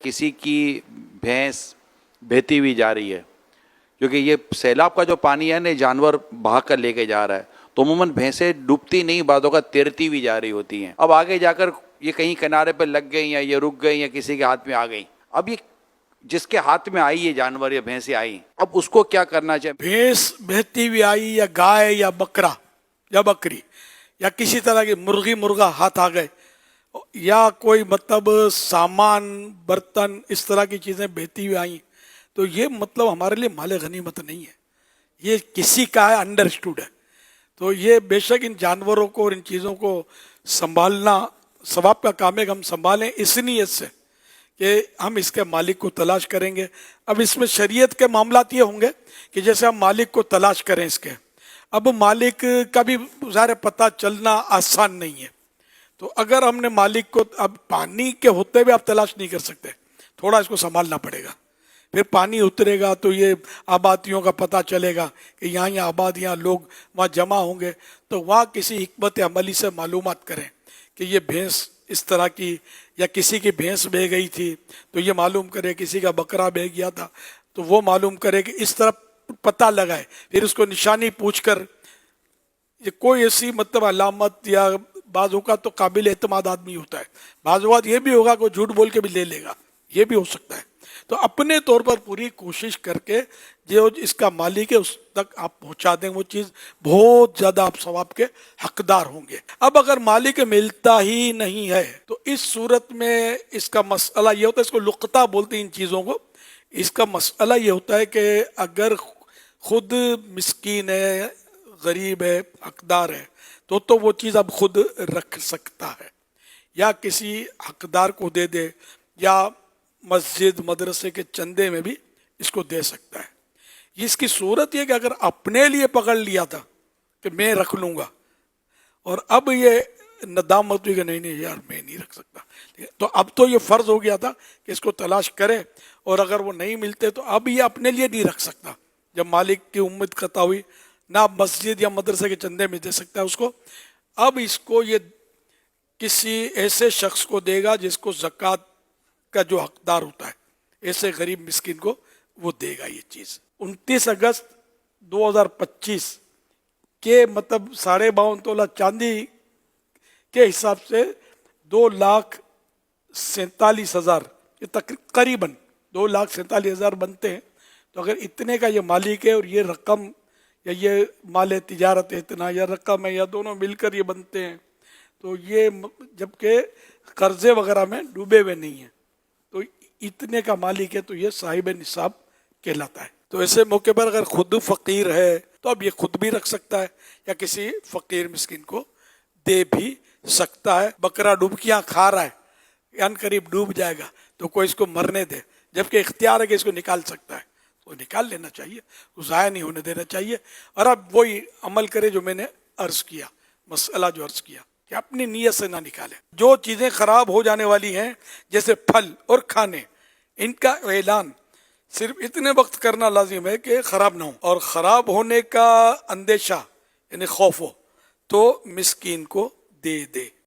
کسی کی بھینس بہتی ہوئی جا رہی ہے، کیونکہ یہ سیلاب کا جو پانی ہے نا جانور بہا کر لے کے جا رہا ہے، تو عموماً بھینسیں ڈوبتی نہیں، بعضوں کا تیرتی ہوئی جا رہی ہوتی ہیں۔ اب آگے جا کر یہ کہیں کنارے پہ لگ گئی یا یہ رک گئی یا کسی کے ہاتھ میں آ گئی، اب یہ جس کے ہاتھ میں آئی یہ جانور یا بھینسیں آئی، اب اس کو کیا کرنا چاہیے؟ بھینس بہتی ہوئی آئی یا گائے یا بکرا یا بکری یا کسی طرح کی مرغی مرغا ہاتھ آ گئے، یا کوئی مطلب سامان برتن اس طرح کی چیزیں بہتی ہوئی آئیں، تو یہ مطلب ہمارے لیے مال غنیمت نہیں ہے، یہ کسی کا ہے، انڈرسٹوڈ ہے۔ تو یہ بے شک ان جانوروں کو اور ان چیزوں کو سنبھالنا ثواب کا کام ہے کہ ہم سنبھالیں اس نیت سے کہ ہم اس کے مالک کو تلاش کریں گے۔ اب اس میں شریعت کے معاملات یہ ہوں گے کہ جیسے ہم مالک کو تلاش کریں اس کے، اب مالک کا بھی ظاہر پتہ چلنا آسان نہیں ہے، تو اگر ہم نے مالک کو، اب پانی کے ہوتے ہوئے آپ تلاش نہیں کر سکتے، تھوڑا اس کو سنبھالنا پڑے گا، پھر پانی اترے گا تو یہ آبادیوں کا پتہ چلے گا کہ یہاں آبادیاں، لوگ وہاں جمع ہوں گے، تو وہاں کسی حکمت عملی سے معلومات کریں کہ یہ بھینس اس طرح کی، یا کسی کی بھینس بہ گئی تھی تو یہ معلوم کرے، کسی کا بکرا بہ گیا تھا تو وہ معلوم کرے، کہ اس طرح پتہ لگائے، پھر اس کو نشانی پوچھ کر، یہ کوئی ایسی مطلب علامت، یا بعض اوقات تو قابل اعتماد آدمی ہوتا ہے، بعض اوقات یہ بھی ہوگا کہ جھوٹ بول کے بھی لے لے گا، یہ بھی ہو سکتا ہے۔ تو اپنے طور پر پوری کوشش کر کے جو اس کا مالک ہے اس تک آپ پہنچا دیں وہ چیز، بہت زیادہ آپ ثواب کے حقدار ہوں گے۔ اب اگر مالک ملتا ہی نہیں ہے تو اس صورت میں اس کا مسئلہ یہ ہوتا ہے، اس کو لقطہ بولتے ہیں ان چیزوں کو، اس کا مسئلہ یہ ہوتا ہے کہ اگر خود مسکین ہے، غریب ہے، حقدار ہے، تو وہ چیز اب خود رکھ سکتا ہے، یا کسی حقدار کو دے دے، یا مسجد مدرسے کے چندے میں بھی اس کو دے سکتا ہے۔ اس کی صورت یہ کہ اگر اپنے لیے پکڑ لیا تھا کہ میں رکھ لوں گا، اور اب یہ ندامت ہوئی کہ نہیں یار میں نہیں رکھ سکتا، تو اب تو یہ فرض ہو گیا تھا کہ اس کو تلاش کرے، اور اگر وہ نہیں ملتے تو اب یہ اپنے لیے نہیں رکھ سکتا۔ جب مالک کی امید قطع ہوئی، نہ مسجد یا مدرسے کے چندے میں دے سکتا ہے اس کو، اب اس کو یہ کسی ایسے شخص کو دے گا جس کو زکوٰۃ کا جو حقدار ہوتا ہے، ایسے غریب مسکین کو وہ دے گا یہ چیز۔ 29 اگست 2025 کے مطلب 52.5 تولہ چاندی کے حساب سے 2,47,000، یہ تقریباً 2,47,000 بنتے ہیں۔ تو اگر اتنے کا یہ مالک ہے اور یہ رقم یا یہ مال تجارت اتنا یا رقم ہے یا دونوں مل کر یہ بنتے ہیں، تو یہ جبکہ قرضے وغیرہ میں ڈوبے ہوئے نہیں ہیں، تو اتنے کا مالک ہے تو یہ صاحب نصاب کہلاتا ہے۔ تو ایسے موقع پر اگر خود فقیر ہے تو اب یہ خود بھی رکھ سکتا ہے، یا کسی فقیر مسکین کو دے بھی سکتا ہے۔ بکرا ڈبکیاں کھا رہا ہے، ان قریب ڈوب جائے گا، تو کوئی اس کو مرنے دے، جبکہ اختیار ہے کہ اس کو نکال سکتا ہے، تو نکال لینا چاہیے، ضائع نہیں ہونے دینا چاہیے۔ اور اب وہی عمل کرے جو میں نے عرض کیا، مسئلہ جو عرض کیا کہ اپنی نیت سے نہ نکالے۔ جو چیزیں خراب ہو جانے والی ہیں جیسے پھل اور کھانے، ان کا اعلان صرف اتنے وقت کرنا لازم ہے کہ خراب نہ ہو، اور خراب ہونے کا اندیشہ یعنی خوف ہو تو مسکین کو دے دے۔